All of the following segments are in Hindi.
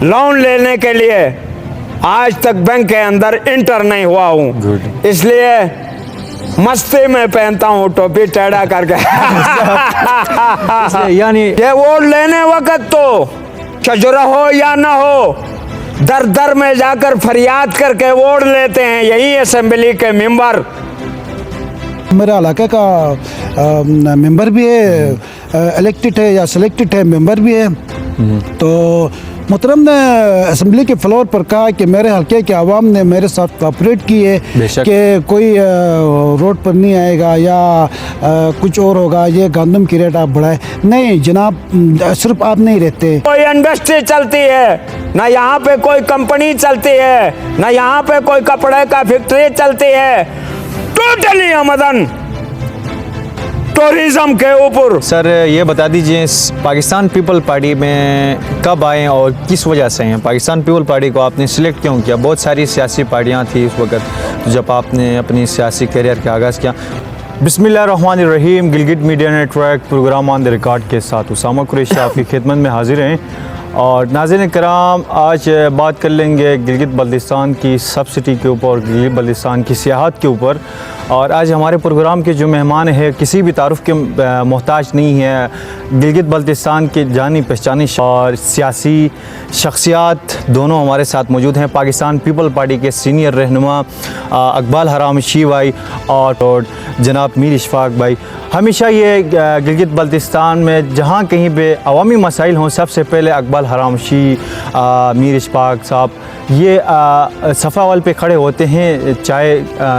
लोन लेने के लिए आज तक बैंक के अंदर इंटर नहीं हुआ हूँ, इसलिए मस्ती में पहनता हूँ टोपी टेढ़ा करके। यानी ये वोट लेने वक्त तो चजुरा हो या ना हो, दर दर में जाकर फरियाद करके वोट लेते हैं यही असेंबली के मेंबर। मेरा इलाके का मेंबर भी है, इलेक्टेड है या सिलेक्टेड है, मेंबर भी है। तो मोहतरम ने असेंबली के फ्लोर पर कहा कि मेरे हल्के के आवाम ने मेरे साथ कोऑपरेट की है कि कोई रोड पर नहीं आएगा या कुछ और होगा, ये गंदम की रेट आप बढ़ाए। नहीं जनाब, सिर्फ आप नहीं रहते, कोई इंडस्ट्री चलती है ना, यहाँ पे कोई कंपनी चलती है ना, यहाँ पे कोई कपड़े का फैक्ट्री चलती है। टोटली आमदन टूरिज्म के ऊपर। सर ये बता दीजिए, पाकिस्तान पीपल पार्टी में कब आए और किस वजह से हैं? पाकिस्तान पीपल पार्टी को आपने सिलेक्ट क्यों किया? बहुत सारी सियासी पार्टियां थी उस वक्त जब आपने अपनी सियासी करियर का आगाज़ किया। बिस्मिल्लाहिर्रहमानिर्रहीम। Gilgit media network program on the record के साथ उसामा कुरैशी आपकी खिदमत में हाजिर हैं। और नाज़रीन कराम, आज बात कर लेंगे गिलगित बल्तिस्तान की सब्सिडी के ऊपर, गिलगित बल्तिस्तान की सियाहत के ऊपर। और आज हमारे प्रोग्राम के जो मेहमान हैं किसी भी तारुफ़ के मोहताज नहीं है, गिलगित बल्तिस्तान के जानी पहचानी और सियासी शख्सियात दोनों हमारे साथ मौजूद हैं। पाकिस्तान पीपल पार्टी के सीनियर रहनुमा इकबाल हरामशी भाई और जनाब मीर इशफाक भाई। हमेशा ये गिलगित बल्तिस्तान में जहाँ कहीं पे अवामी मसाइल हों, सबसे पहले इकबाल हरामशी, मीर इशफाक साहब ये सफ़ा अव्वल पे खड़े होते हैं। चाहे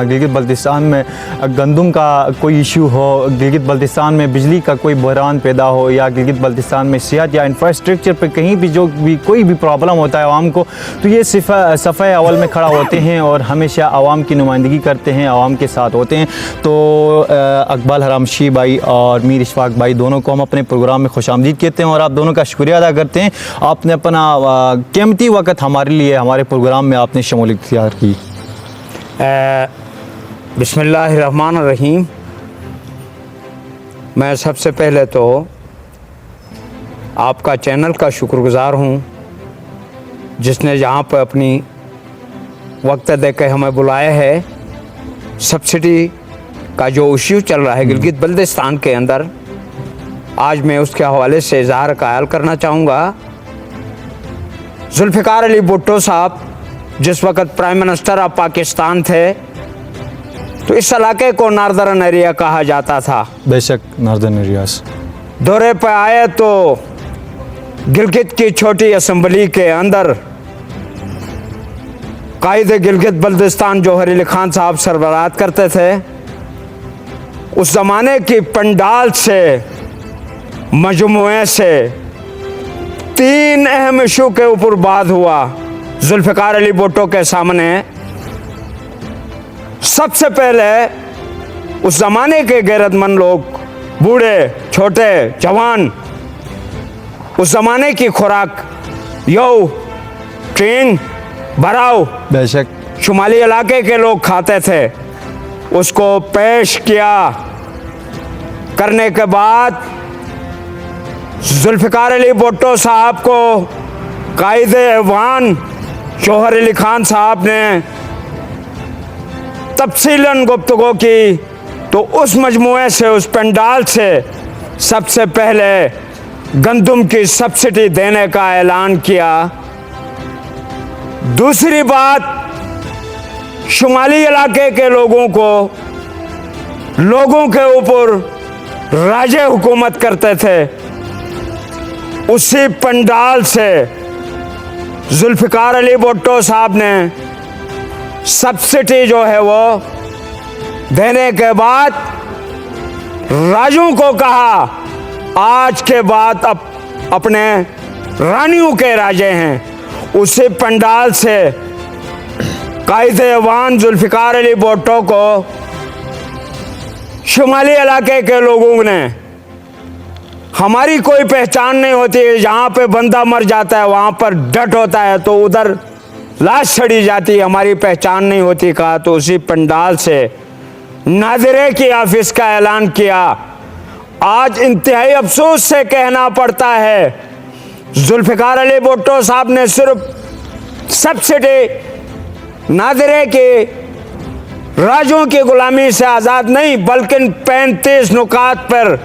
गिलगित बल्तिस्तान में गंदम का कोई इशू हो, गिलगित बल्तिस्तान में बिजली का कोई बहरान पैदा हो, या गिलगित बल्तिस्तान में सेहत या इंफ्रास्ट्रक्चर पे कहीं भी जो भी कोई भी प्रॉब्लम होता है आवाम को, तो ये सफ़ा अव्वल में खड़ा होते हैं और हमेशा आवाम की नुमाइंदगी करते हैं, आवाम के साथ होते हैं। तो इकबाल हरामशी भाई और मीर इशफाक भाई दोनों को हम अपने प्रोग्राम में खुशामदीद कहते हैं और आप दोनों का शुक्रिया अदा करते हैं। आपने अपना कीमती वक़्त हमारे लिए, हमारे प्रोग्राम में आपने शमूलियत इख्तियार की। बिस्मिल्लाहिर्रहमानिर्रहीम। मैं सबसे पहले तो आपका चैनल का शुक्रगुज़ार हूँ जिसने यहाँ पर अपनी वक्त दे के हमें बुलाया है। सब्सिडी का जो इश्यू चल रहा है गिलगित बल्तिस्तान के अंदर, आज मैं उसके हवाले से इज़हार ख्याल करना चाहूँगा। जुल्फ़िकार अली भुट्टो साहब जिस वक़्त प्राइम मिनिस्टर ऑफ पाकिस्तान थे तो इस इलाके को नॉर्दर्न एरिया कहा जाता था। बेशक नॉर्दर्न एरियाज। दौरे पर आए तो गिलगित की छोटी असम्बली के अंदर कायदे गिलगित बल्तिस्तान जौहर अली खान साहब सरबराहत करते थे। उस ज़माने की पंडाल से, मजमुए से 3 अहम इशू के ऊपर बात हुआ जुल्फ़िकार अली भुट्टो के सामने। सबसे पहले उस ज़माने के गैरतमंद लोग, बूढ़े छोटे जवान, उस ज़माने की खुराक यो ट्रेन भराव बेशक शुमाली इलाके के लोग खाते थे, उसको पेश किया। करने के बाद जुल्फ़िकार अली भुट्टो साहब को कायदे ऐवान जौहर अली खान साहब ने तफसीलन गुफ्तगू की। तो उस मजमुए से, उस पंडाल से सबसे पहले गंदम की सब्सिडी देने का ऐलान किया। दूसरी बात, शुमाली इलाके के लोगों को, लोगों के ऊपर राजे हुकूमत करते थे, उसी पंडाल से जुल्फ़िकार अली भुट्टो साहब ने सब्सिडी जो है वो देने के बाद राजों को कहा आज के बाद अब अपने रानियों के राजे हैं। उसी पंडाल से कायदे ऐवान जुल्फ़िकार अली भुट्टो को शुमाली इलाके के लोगों ने, हमारी कोई पहचान नहीं होती है, जहाँ पे बंदा मर जाता है वहाँ पर डट होता है तो उधर लाश छड़ी जाती है, हमारी पहचान नहीं होती कहा। तो उसी पंडाल से नाज़िरे की ऑफिस का ऐलान किया। आज इंतहाई अफसोस से कहना पड़ता है जुल्फ़िकार अली भुट्टो साहब ने सिर्फ सब्सिडी नादरे के राजों की गुलामी से आज़ाद नहीं, बल्कि 35 नुकात पर,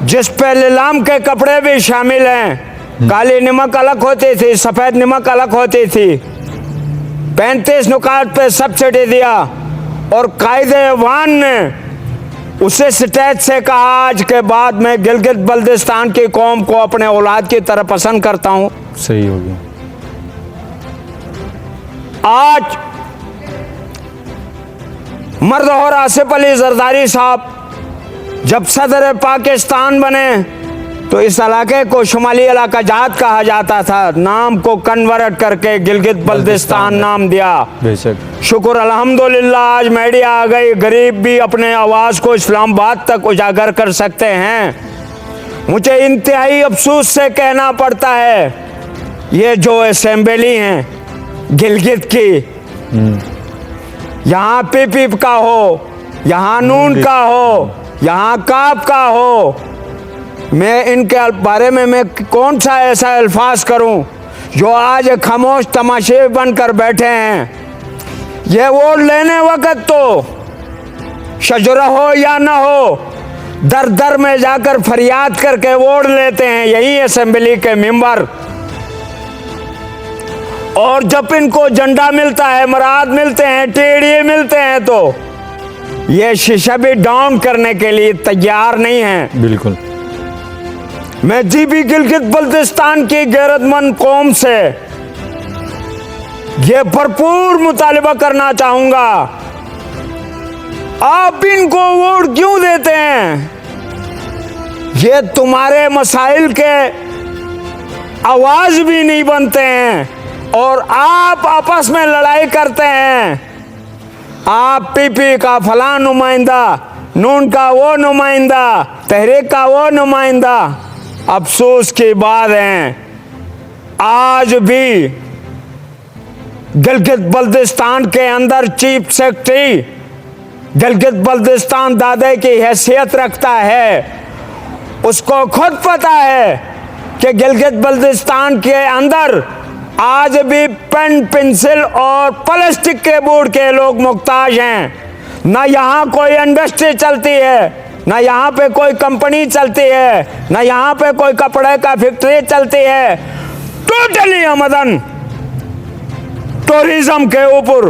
जिस पे लीलाम के कपड़े भी शामिल हैं, काली नमक अलग होती थी, सफ़ेद नमक अलग होती थी, 35 नुकात पे सब्सिडी दिया। और कायदे-ए-वान ने उसे स्टेज से कहा, आज के बाद मैं गिलगित बल्तिस्तान की कौम को अपने औलाद की तरह पसंद करता हूँ। सही हो गया। आज मर्द और आसिफ अली जरदारी साहब जब सदर पाकिस्तान बने तो इस इलाके को शुमाली इलाका जात कहा जाता था, नाम को कन्वर्ट करके गिलगित बल्तिस्तान नाम दिया। बेशक। शुक्र अल्हम्दुलिल्लाह आज मीडिया आ गई, गरीब भी अपने आवाज़ को इस्लामाबाद तक उजागर कर सकते हैं। मुझे इंतहाई अफसोस से कहना पड़ता है, ये जो असेंबली हैं गिलगित की, यहाँ पीपीप का हो, यहाँ नून का हो, यहाँ काप का हो, मैं इनके बारे में मैं कौन सा ऐसा अल्फाज करूं जो आज खामोश तमाशे बनकर बैठे हैं। ये वोट लेने वक्त तो शजरा हो या ना हो, दर दर में जाकर फरियाद करके वोट लेते हैं, यही असेंबली के मेंबर। और जब इनको झंडा मिलता है, मराद मिलते हैं, टेढ़िए मिलते हैं, तो ये शीशा भी डाउन करने के लिए तैयार नहीं है। बिल्कुल। मैं जीबी गिलगित बल्तिस्तान की गैरतमंद कौम से ये भरपूर मुतालिबा करना चाहूंगा, आप इनको वोट क्यों देते हैं? ये तुम्हारे मसाइल के आवाज भी नहीं बनते हैं और आप आपस में लड़ाई करते हैं। आप पीपी का फलां नुमाइंदा, नून का वो नुमाइंदा, तहरीक का वो नुमाइंदा। अफसोस की बात है, आज भी गिलगित बल्तिस्तान के अंदर चीफ सेक्रेटरी गिलगित बल्तिस्तान दादे की हैसियत रखता है। उसको खुद पता है कि गिलगित बल्तिस्तान के अंदर आज भी पेन, पेंसिल और प्लास्टिक के बोर्ड के लोग मुख्ताज हैं। ना यहाँ कोई इंडस्ट्री चलती है, ना यहाँ पे कोई कंपनी चलती है, ना यहाँ पे कोई कपड़े का फैक्ट्री चलती है। टोटली आमदन टूरिज्म के ऊपर,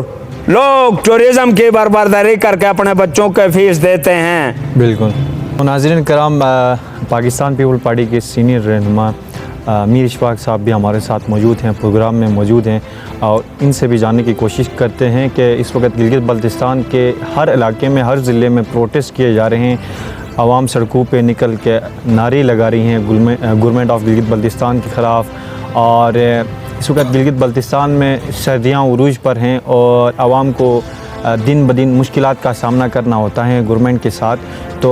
लोग टूरिज्म की बर्बादी करके अपने बच्चों के फीस देते हैं। बिल्कुल। नाज़रीन कराम, पाकिस्तान पीपल पार्टी के सीनियर रहनुमा मीर इशफाक साहब भी हमारे साथ मौजूद हैं, प्रोग्राम में मौजूद हैं, और इनसे भी जानने की कोशिश करते हैं कि इस वक्त गिलगित बल्तिस्तान के हर इलाके में, हर ज़िले में प्रोटेस्ट किए जा रहे हैं। आवाम सड़कों पे निकल के नारे लगा रही हैं गवर्नमेंट ऑफ गिलगित बल्तिस्तान के ख़िलाफ़। और इस वक्त गिलगित बल्तिस्तान में सर्दियाँ उरूज पर हैं और आवाम को दिन ब दिन मुश्किलात का सामना करना होता है गवर्नमेंट के साथ। तो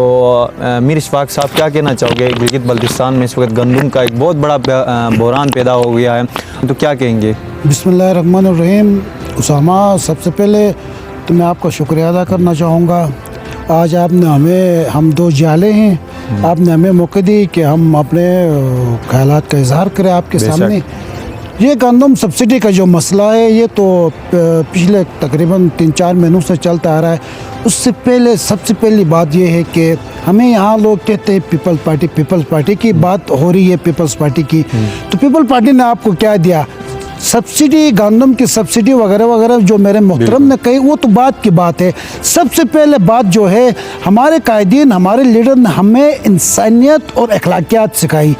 मीर इशफाक साहब, क्या कहना चाहोगे? गिलगित बल्तिस्तान में इस वक्त गंदम का एक बहुत बड़ा बहरान पैदा हो गया है, तो क्या कहेंगे? बिस्मिल्लाहिर्रहमानिर्रहीम। उसामा, सबसे पहले तो मैं आपका शुक्रिया अदा करना चाहूँगा। आज आपने हमें, हम दो जाले हैं, आपने हमें मौके दी कि हम अपने ख्यालात का इजहार करें आपके सामने। ये गंदम सब्सिडी का जो मसला है, ये तो पिछले तकरीबन 3-4 महीनों से चलता आ रहा है। उससे पहले सबसे पहली बात ये है कि हमें यहाँ लोग कहते हैं पीपल्स पार्टी की बात हो रही है, पीपल्स पार्टी की। तो पीपल्स पार्टी ने आपको क्या दिया? सब्सिडी, गंदम की सब्सिडी वगैरह वगैरह जो मेरे मोहतरम ने कही, वो तो बात की बात है। सबसे पहले बात जो है, हमारे कायदीन, हमारे लीडर ने हमें इंसानियत और अखलाकियात सिखाई।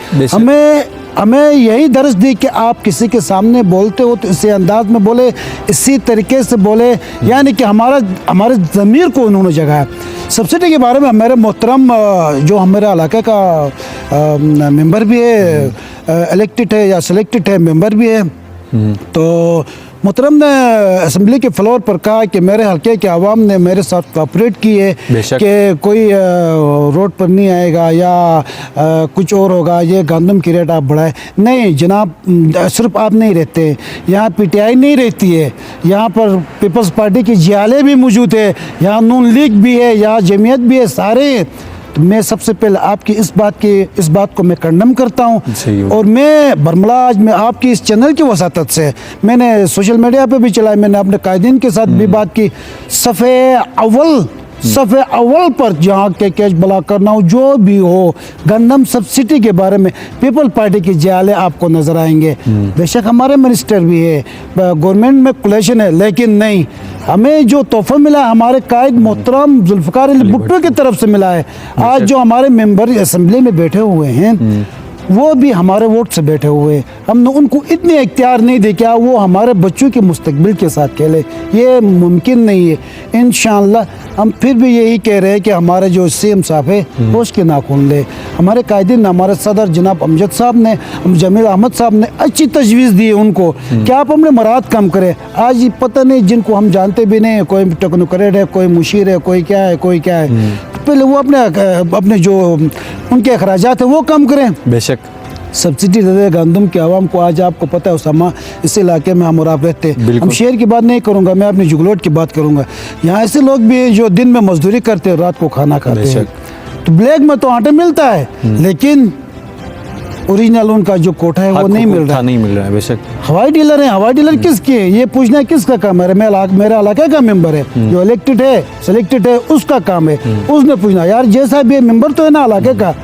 हमें यही दर्ज दी कि आप किसी के सामने बोलते हो तो इसी अंदाज में बोले, इसी तरीके से बोले, यानी कि हमारे ज़मीर को उन्होंने जगाया। सब्सिडी के बारे में मेरे मोहतरम जो हमारे इलाके का मेंबर भी है, इलेक्टेड है या सिलेक्टेड है, मेंबर भी है, तो मोहतरम ने असम्बली के फ्लोर पर कहा कि मेरे हल्के के आवाम ने मेरे साथ कोऑपरेट की है कि कोई रोड पर नहीं आएगा या कुछ और होगा, ये गंदम की रेट आप बढ़ाए। नहीं जनाब, सिर्फ आप नहीं रहते, यहाँ पीटीआई नहीं रहती है, यहाँ पर पीपल्स पार्टी की जियाले भी मौजूद है, यहाँ नून लीग भी है, यहाँ जमीयत भी है, सारे तो मैं सबसे पहले आपकी इस बात को मैं कंडम करता सही हूँ। हो। और मैं बरमला आज मैं आपकी इस चैनल की वसातत से मैंने सोशल मीडिया पे भी चलाया, मैंने अपने कायदीन के साथ भी बात की, सफ़े अव्वल पर जहाँ के कैश बला करना हो, जो भी हो, गंदम सब्सिडी के बारे में पीपल पार्टी की जाले आपको नजर आएंगे। बेशक हमारे मिनिस्टर भी है, गवर्नमेंट में कोलेशन है, लेकिन नहीं, हमें जो तोहफा मिला हमारे कायद मोहतरम जुल्फ़िकार अली भुट्टो की तरफ से मिला है। आज जो हमारे मेंबर असेंबली में बैठे हुए हैं वो भी हमारे वोट से बैठे हुए, हमने उनको इतने इख्तियार नहीं दे क्या वो हमारे बच्चों के मुस्तकबिल के साथ खेले, ये मुमकिन नहीं है। इंशाअल्लाह हम फिर भी यही कह रहे हैं कि हमारे जो सीएम साहब है वो उसके नाखून ले। हमारे कायदीन, हमारे सदर जनाब अमजद साहब ने, जमील अहमद साहब ने अच्छी तजवीज़ दी है उनको कि आप अपने मराद कम करें। आज ये पता नहीं, जिनको हम जानते भी नहीं, कोई टेक्नोक्रेट है, कोई मुशीर है, कोई क्या है, कोई क्या है, पहले वो अपने जो उनके अखराजात है वो कम करें। बेशक सब्सिडी दे दे गंदम के आवाम को। आज आपको पता है उसामा, इस इलाके में हम और आप रहते हैं, हम शहर की बात नहीं करूँगा, मैं अपनी जुगलोट की बात करूँगा। यहाँ ऐसे लोग भी हैं जो दिन में मजदूरी करते हैं, रात को खाना खाते हैं। तो ब्लैक में तो आटा मिलता है, लेकिन ओरिजिनल उनका जो कोटा है वो नहीं मिल रहा है। बेशक हवाई डीलर है, हवाई डीलर किसके है ये पूछना किसका काम है? मेरा इलाके का मेंबर है जो इलेक्टेड है, सिलेक्टेड है, उसका काम है, उसने पूछना। यार जैसा भी मेंबर तो है ना इलाके का,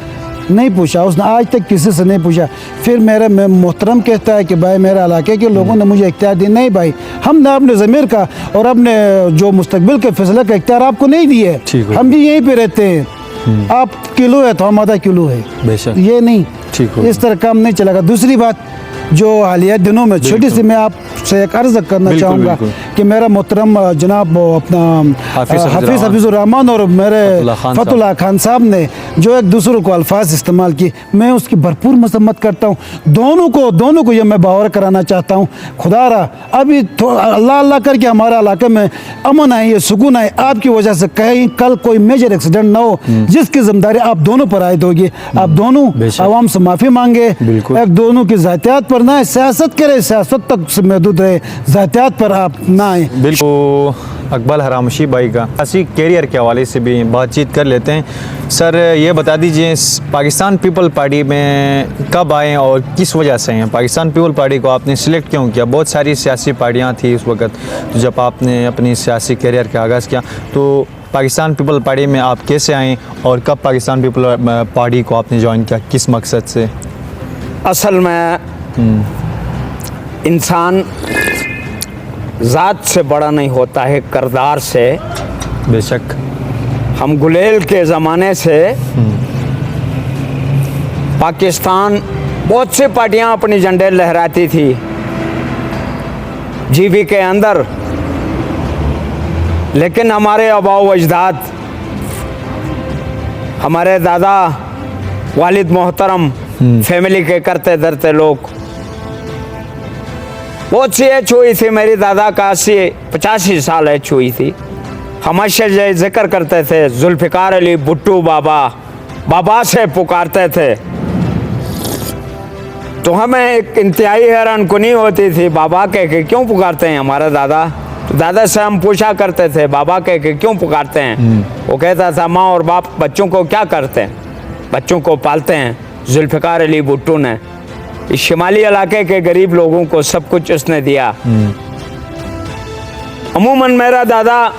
नहीं पूछा उसने, आज तक किसी से नहीं पूछा। फिर मेरे मोहतरम कहता है कि भाई मेरे इलाके के लोगों ने मुझे इख्तियार दिया। नहीं भाई, हमने अपने ज़मीर का और अपने जो मुस्तकबिल के फैसले का इख्तियार आपको नहीं दिए, हम भी यहीं पे रहते हैं। आप किलो है तो हम आधा किलो है, बेशक ये नहीं, इस तरह काम नहीं चलेगा। दूसरी बात, जो हालिया दिनों में छोटी सी मैं आपसे एक अर्ज करना चाहूँगा कि मेरा मोहतरम जनाब अपना हाफिज़ हफीज़ुर रहमान और मेरे फतुल्लाह खान साहब ने जो एक दूसरों को अल्फाज इस्तेमाल किए, मैं उसकी भरपूर मसम्मत करता हूँ। दोनों को ये मैं बावर कराना चाहता हूँ। खुदा रहा अभी अल्लाह अल्लाह करके हमारे इलाके में अमन आए, सुकून आए, आपकी वजह से कहीं कल कोई मेजर एक्सीडेंट ना हो, जिसकी जिम्मेदारी आप दोनों पर आयद होगी। आप दोनों आवाम से माफ़ी मांगे, एक दोनों की ज़ातियात पर ना सियासत करे, सियासत तक से महदूद रहे, ज़ातियात पर आप ना आए। बिल्कुल अकबल हरामशी भाई का सियासी कैरियर के हवाले से भी बातचीत कर लेते हैं। सर ये बता दीजिए, पाकिस्तान पीपल पार्टी में कब आए और किस वजह से हैं? पाकिस्तान पीपल पार्टी को आपने सिलेक्ट क्यों किया? बहुत सारी सियासी पार्टियां थी उस वक्त, तो जब आपने अपनी सियासी कैरियर का आगाज़ किया तो पाकिस्तान पीपल पार्टी में आप कैसे आए और कब पाकिस्तान पीपल पार्टी को आपने ज्वाइन किया, किस मकसद से? असल में इंसान ज़ात से बड़ा नहीं होता है, किरदार से। बेशक हम गुलेल के ज़माने से पाकिस्तान बहुत सी पार्टियां अपनी झंडे लहराती थी जीबी के अंदर, लेकिन हमारे आबाओ अजदाद, हमारे दादा वालिद मोहतरम फैमिली के करते धरते लोग, बहुत सी एज हुई थी। मेरी दादा का 80-85 साल एज हुई थी। हमेशा ये जिक्र करते थे जुल्फ़िकार अली भुट्टो बाबा से पुकारते थे। तो हमें एक इंतहाई हैरानकुनी होती थी, बाबा कह के क्यों पुकारते हैं हमारे दादा? तो दादा से हम पूछा करते थे बाबा कह के क्यों पुकारते हैं? वो कहता था माँ और बाप बच्चों को क्या करते हैं? बच्चों को पालते हैं। जुल्फ़िकार अली भुट्टो ने इस शिमाली इलाके के गरीब लोगों को सब कुछ उसने दिया। अमूमन मेरा दादा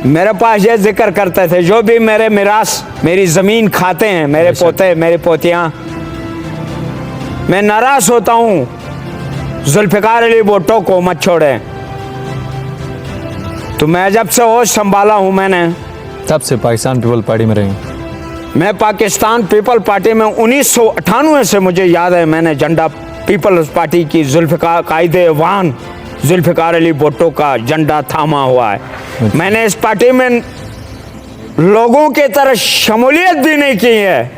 मेरे पास ये जिक्र करते थे, जो भी मेरे मिरास मेरी ज़मीन खाते हैं, मेरे पोते मेरी पोतियाँ, मैं नाराज़ होता हूँ जुल्फ़िकार अली भुट्टो को मत छोड़े। तो मैं जब से होश संभाला हूँ, मैंने तब से पाकिस्तान पीपल पार्टी में रहे। मैं पाकिस्तान पीपल पार्टी में 1998 से मुझे याद है, मैंने झंडा पीपल्स पार्टी की कायदे वान जुल्फ़िकार अली भुट्टो का झंडा थामा हुआ है। मैंने इस पार्टी में लोगों की तरह शमूलियत भी नहीं की है।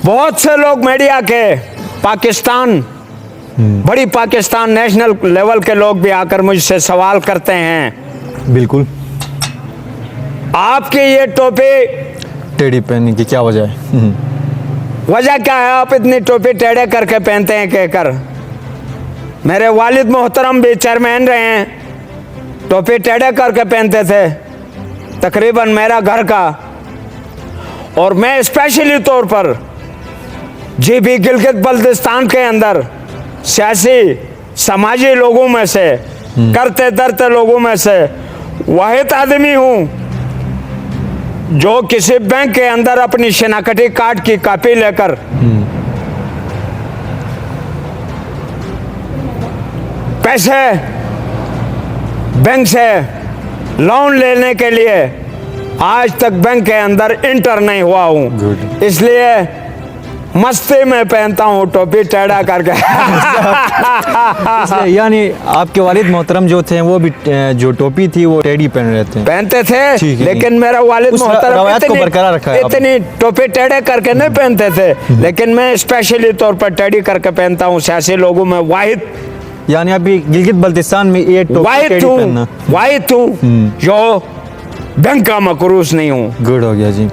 बहुत से लोग मीडिया के पाकिस्तान बड़ी पाकिस्तान नेशनल लेवल के लोग भी आकर मुझसे सवाल करते हैं, बिल्कुल आपके ये टोपी टेढ़ी पहनने की क्या वजह है? वजह क्या है आप इतनी टोपी टेढ़े करके पहनते हैं कहकर? मेरे वालिद मोहतरम भी चेयरमैन रहे हैं, टोपी टेढ़े करके पहनते थे तकरीबन मेरा घर का, और मैं स्पेशली तौर पर जी भी गिलगित बल्तिस्तान के अंदर सियासी समाजी लोगों में से, करते धरते लोगों में से वाहिद आदमी हूँ जो किसी बैंक के अंदर अपनी शनाख्ती कार्ड की कॉपी लेकर पैसे बैंक से लोन लेने के लिए आज तक बैंक के अंदर इंटर नहीं हुआ हूँ। Good. इसलिए मस्ती में पहनता हूँ टोपी टेढ़ा करके। इसलिए यानी आपके वालिद मोहतरम जो थे वो भी जो टोपी थी वो टेढ़ी पहन रहे थे। पहनते थे, ठीक है, लेकिन मेरा वालिद उस मोहतरम रवायत को बरकरार रखा है आपने। इतनी टोपी टेढ़े करके नहीं पहनते थे, लेकिन मैं स्पेशली तौर पर टेढ़ी करके पहनता हूँ। सियासी लोगों में वाहिद यानी अभी गिलगित बल्तिस्तान में ये टोपी वाहिद टेढ़ी पहनना हूँ जो बैंक का मकरूस नहीं हूँ। गुड हो गया जी।